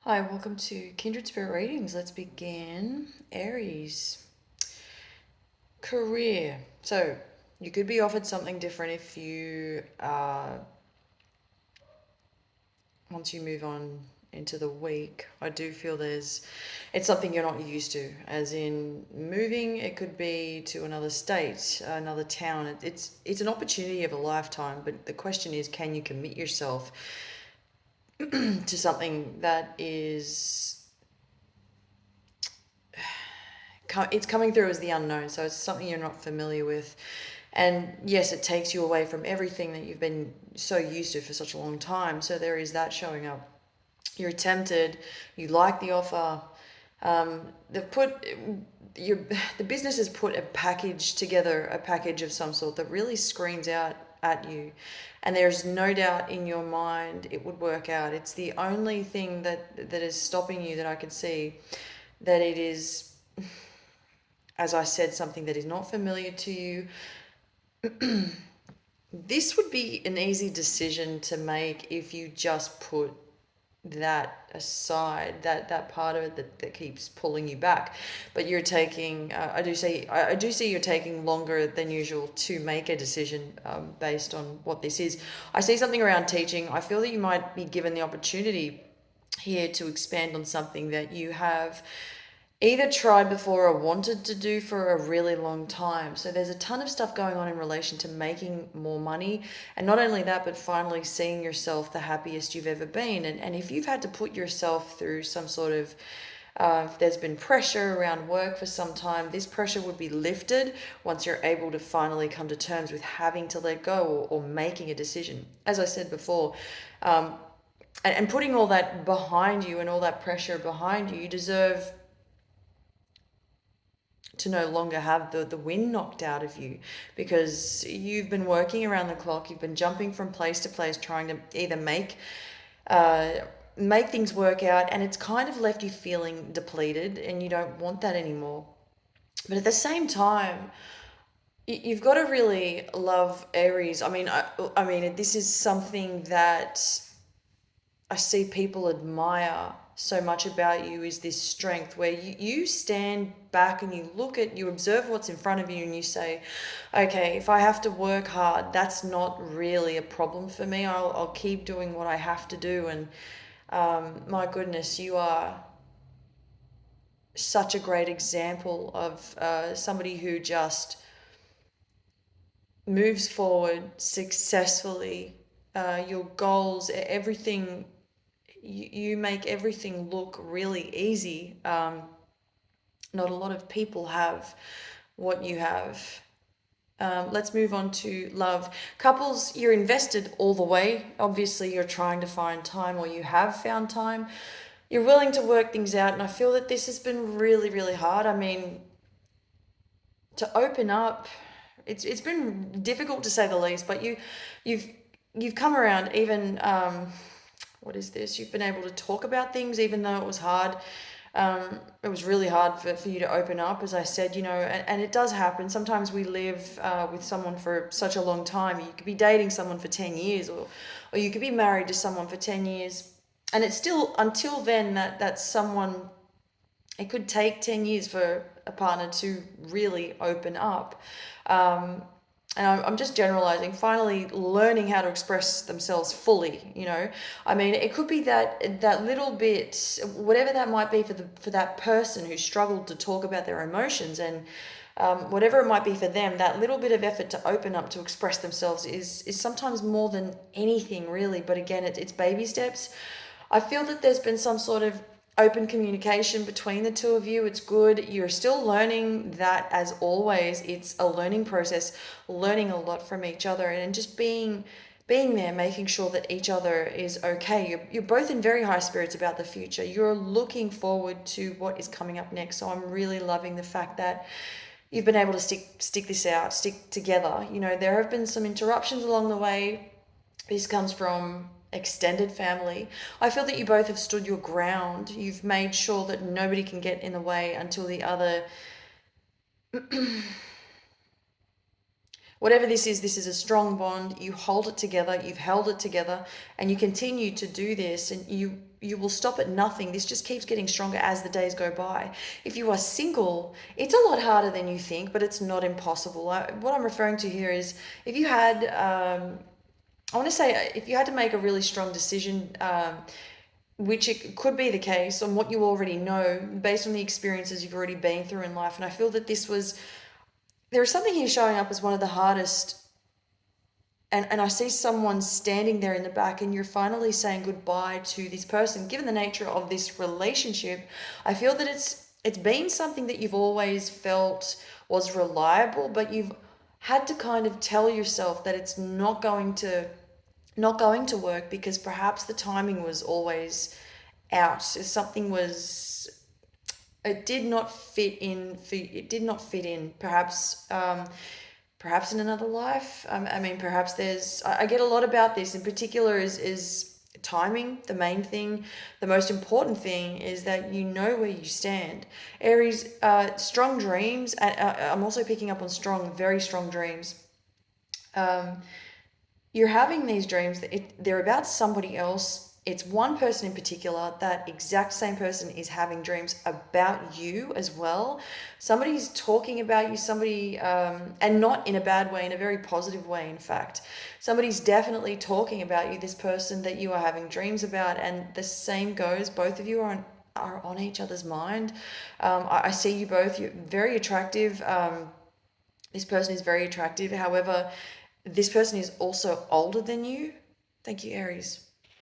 Hi, welcome to Kindred Spirit Readings. Let's begin. Aries. Career. So, you could be offered something different if you, once you move on into the week. I do feel it's something you're not used to, as in moving. It could be to another state, another town. It's an opportunity of a lifetime, but the question is, can you commit yourself to something that is it's coming through as the unknown, so it's something you're not familiar with. And yes, it takes you away from everything that you've been so used to for such a long time. So there is that showing up. You're tempted, you like the offer. They've put your the business has put a package together, a package of some sort that really screams out at you, and there's no doubt in your mind it would work out. It's the only thing that is stopping you that I can see, that it is, as I said, something that is not familiar to you. This would be an easy decision to make if you just put that aside, that part of it that keeps pulling you back. But you're taking, I do see you're taking longer than usual to make a decision, based on what this is. I see something around teaching. I feel that you might be given the opportunity here to expand on something that you have either tried before or wanted to do for a really long time. So there's a ton of stuff going on in relation to making more money. And not only that, but finally seeing yourself the happiest you've ever been. And if you've had to put yourself through some sort of, if there's been pressure around work for some time, this pressure would be lifted once you're able to finally come to terms with having to let go, or making a decision. As I said before, um, and putting all that behind you and all that pressure behind you, you deserve to no longer have the wind knocked out of you, because you've been working around the clock, you've been jumping from place to place trying to either uh, make things work out, and it's kind of left you feeling depleted, and you don't want that anymore. But at the same time, you've got to really love Aries. I mean, this is something that I see people admire so much about you, is this strength where you stand back and you observe what's in front of you, and you say, okay, if I have to work hard, that's not really a problem for me. I'll keep doing what I have to do. And my goodness, you are such a great example of somebody who just moves forward successfully. Your goals, everything, you make everything look really easy. Not a lot of people have what you have. Let's move on to love. Couples, you're invested all the way. Obviously, you're trying to find time, or you have found time. You're willing to work things out, and I feel that this has been really, really hard. I mean, to open up, it's been difficult to say the least. But you've you've come around. Even what is this? You've been able to talk about things, even though it was hard. It was really hard for you to open up, as I said, and it does happen. Sometimes we live with someone for such a long time. You could be dating someone for 10 years, or you could be married to someone for 10 years. And it's still, until then, that someone, it could take 10 years for a partner to really open up. Um, and I'm just generalizing, finally learning how to express themselves fully. I mean, it could be that little bit, whatever that might be for that person who struggled to talk about their emotions, and whatever it might be for them, that little bit of effort to open up, to express themselves, is sometimes more than anything, really. But again, it's baby steps. I feel that there's been some sort of open communication between the two of you. It's good. You're still learning that, as always. It's a learning process, learning a lot from each other, and just being there, making sure that each other is okay. You're both in very high spirits about the future. You're looking forward to what is coming up next. So I'm really loving the fact that you've been able to stick this out, stick together. There have been some interruptions along the way. This comes from extended family. I feel that you both have stood your ground. You've made sure that nobody can get in the way until the other whatever this is a strong bond. You hold it together, you've held it together, and you continue to do this, and you will stop at nothing. This just keeps getting stronger as the days go by. If you are single, it's a lot harder than you think, but it's not impossible. What I'm referring to here is if you had, I want to say, if you had to make a really strong decision, which it could be the case on what you already know based on the experiences you've already been through in life. And I feel that there is something here showing up as one of the hardest. And I see someone standing there in the back, and you're finally saying goodbye to this person. Given the nature of this relationship, I feel that it's been something that you've always felt was reliable, but you've had to kind of tell yourself that it's not going to work because perhaps the timing was always out. Something was it did not fit in for it did not fit in. Perhaps in another life. I mean, perhaps I get a lot about this. In particular, is timing the main thing. The most important thing is that you know where you stand. Aries, strong dreams. I'm also picking up on very strong dreams. Um, you're having these dreams that they're about somebody else. It's one person in particular. That exact same person is having dreams about you as well. Somebody's talking about you, and not in a bad way, in a very positive way, in fact. Somebody's definitely talking about you, this person that you are having dreams about, and the same goes, both of you are on each other's mind. I see you both, you're very attractive. This person is very attractive. However, this person is also older than you. Thank you, Aries.